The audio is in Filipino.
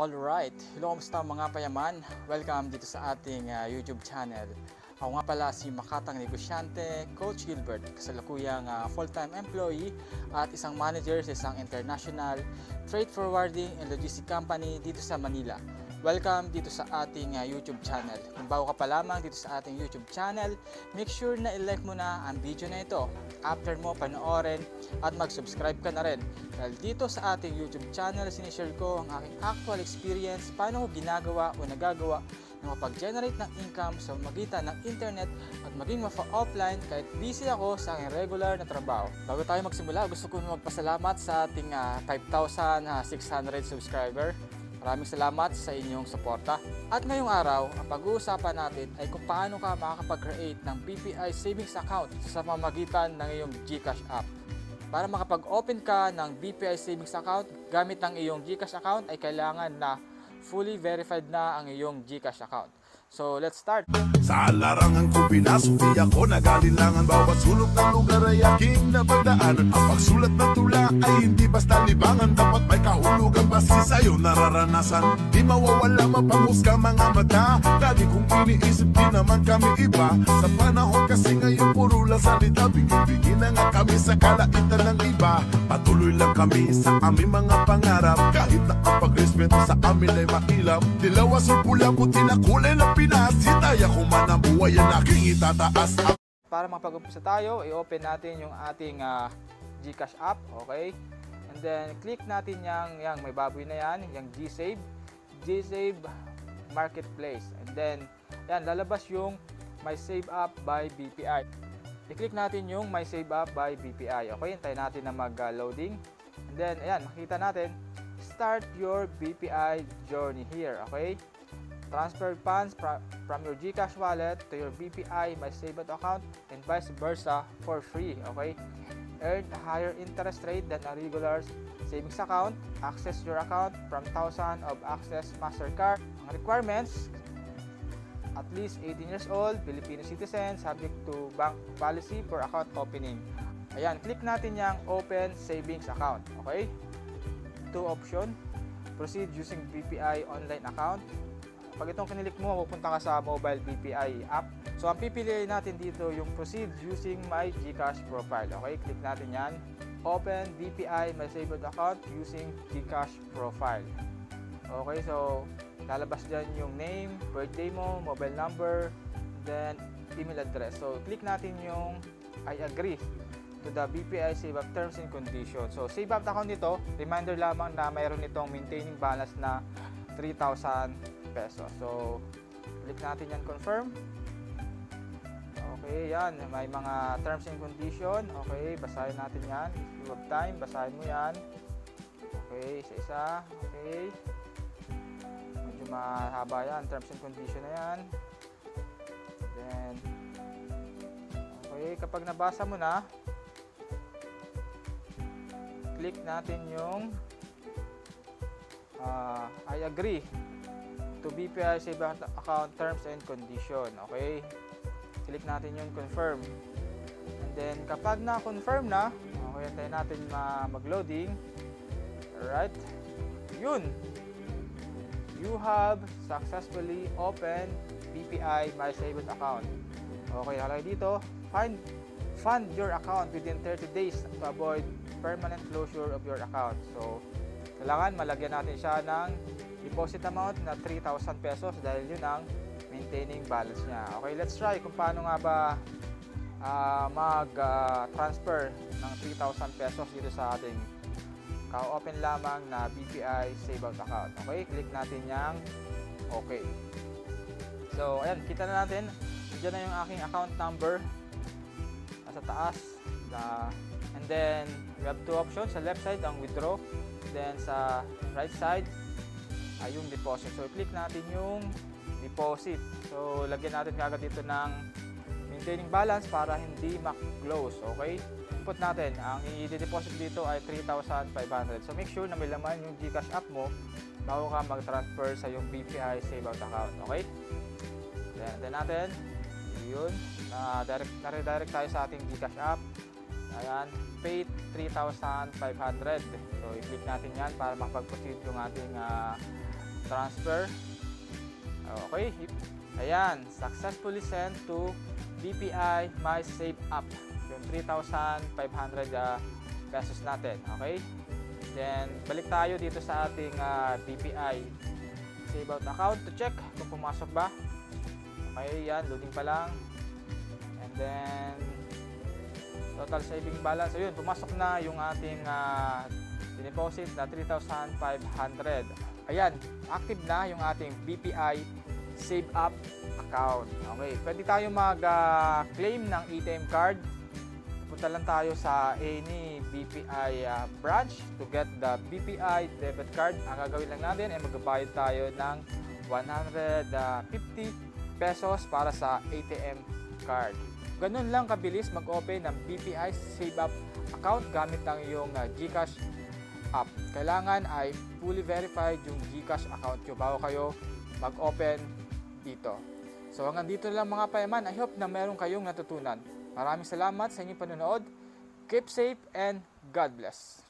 Alright, hello, kamusta mga payaman? Welcome dito sa ating YouTube channel. Ako nga pala si Makatang Negosyante, Coach Gilbert, kasalukuyang full-time employee at isang manager sa isang international freight forwarding and logistic company dito sa Manila. Welcome dito sa ating YouTube channel. Kung bago ka pa lamang dito sa ating YouTube channel, make sure na i-like mo na ang video na ito. After mo panoorin at mag-subscribe ka na rin. Dahil dito sa ating YouTube channel, sinishare ko ang aking actual experience, paano ko ginagawa o nagagawa na mapag-generate ng income sa magitan ng internet at maging offline kahit busy ako sa aking regular na trabaho. Bago tayo magsimula, gusto ko magpasalamat sa ating 5,600 subscriber. Maraming salamat sa inyong suporta. At ngayong araw, ang pag-uusapan natin ay kung paano ka makakapag-create ng BPI savings account sa pamamagitan ng iyong GCash app. Para makapag-open ka ng BPI savings account gamit ng iyong GCash account ay kailangan na fully verified na ang iyong GCash account. So, let's start! Sa larangan ko pinasuki ako, nag-alinlangan bawat sulok ng lugar ay aking napagdaanan. Ang pagsulat ng tula ay hindi basta libangan, dapat may kahulugan base sa'yo nararanasan. Di mawawala mapanghusga mga mata, lagi kong iniisip di naman kami iba. Sa panahon kasi ngayon puro lang salita, bigin-bigin na nga kami sa kalaitan ng iba. Patuloy lang kami sa aming mga pangarap, kahit na ang pagrespeto sa amin ay mahilap. Dilaw asul pula puti na kulay na Pinas, hitaya ko man ang buhay ang aking itataas. Para makapag-umpisa tayo, i-open natin yung ating GCash app, okay? And then, click natin yung may baboy na yan, yung GSave Marketplace. And then, yan, lalabas yung My Save App by BPI. I-click natin yung My Save App by BPI, okay? Hintayin natin na mag-loading. And then, ayan, makita natin, start your BPI journey here, okay? Transfer funds from your GCash wallet to your BPI My Save account and vice versa for free, okay? Earn a higher interest rate than a regular savings account. Access your account from thousands of Access Mastercard. Ang requirements, at least 18 years old, Filipino citizen, subject to bank policy for account opening. Ayan, click natin yung Open Savings Account, okay? Two option, proceed using BPI online account. Pag itong kinilik mo, pupunta ka sa mobile BPI app. So, ang pipiliin natin dito yung proceed using my GCash profile. Okay, click natin yan. Open BPI My Save account using GCash profile. Okay, so lalabas dyan yung name, birthday mo, mobile number, then email address. So, click natin yung I agree to the BPI Save Up terms and conditions. So, save up account nito, reminder lamang na mayroon itong maintaining balance na 3,000 pesos. So, click natin yan, confirm. Okay, yan. May mga terms and condition. Okay, basahin natin yan. If you have time, basahin mo yan. Okay, isa-isa. Okay. Medyo mahaba yan. Terms and condition na yan. Then, okay, kapag nabasa mo na, click natin yung I agree to BPI Save account terms and condition. Okay, click natin yun, confirm. And then kapag na-confirm na, okay, antayin natin mag-loading. Alright, yun, you have successfully opened BPI My Save account. Okay, halay dito, fund your account within 30 days to avoid permanent closure of your account. So, kailangan malagyan natin siya ng deposit amount na 3,000 pesos dahil yun ang maintaining balance niya. Okay, let's try kung paano nga ba mag-transfer ng 3,000 pesos dito sa ating ka-open lamang na BPI Save Out account. Okay, click natin yung okay. So, ayan, kita na natin. Diyan na yung aking account number nasa taas. And then, we have two options. Sa left side, ang withdraw. Then, sa right side, ay yung deposit. So, click natin yung deposit. So, lagyan natin kagad dito ng maintaining balance para hindi ma-close. Okay? Input natin. Ang i-deposit dito ay 3,500. So, make sure na may laman yung GCash app mo bago ka mag-transfer sa yung BPI Save Out account. Okay? Then natin. Yun. Na-redirect tayo sa ating GCash app. Ayan. Pay 3,500. So, i-click natin yan para makapag-proceed yung ating transfer. Okay, ayan, successfully sent to BPI My Save Up, yung 3,500 pesos natin. Okay, then balik tayo dito sa ating BPI Save Out account to check kung pumasok ba. Okay, yan, loading pa lang. And then total saving balance, ayun, pumasok na yung ating deposit na 3,500. Ayan, active na yung ating BPI Save Up account. Okay, pwede tayo mag-claim ng ATM card. Punta lang tayo sa any BPI branch to get the BPI debit card. Ang gagawin lang natin ay magbabayad tayo ng 150 pesos para sa ATM card. Ganun lang kabilis mag-open ng BPI Save Up account gamit ang iyong GCash app. Kailangan ay fully verified yung GCash account nyo bago kayo mag-open dito. So hanggang dito lang mga payaman. I hope na meron kayong natutunan. Maraming salamat sa inyong panonood. Keep safe and God bless.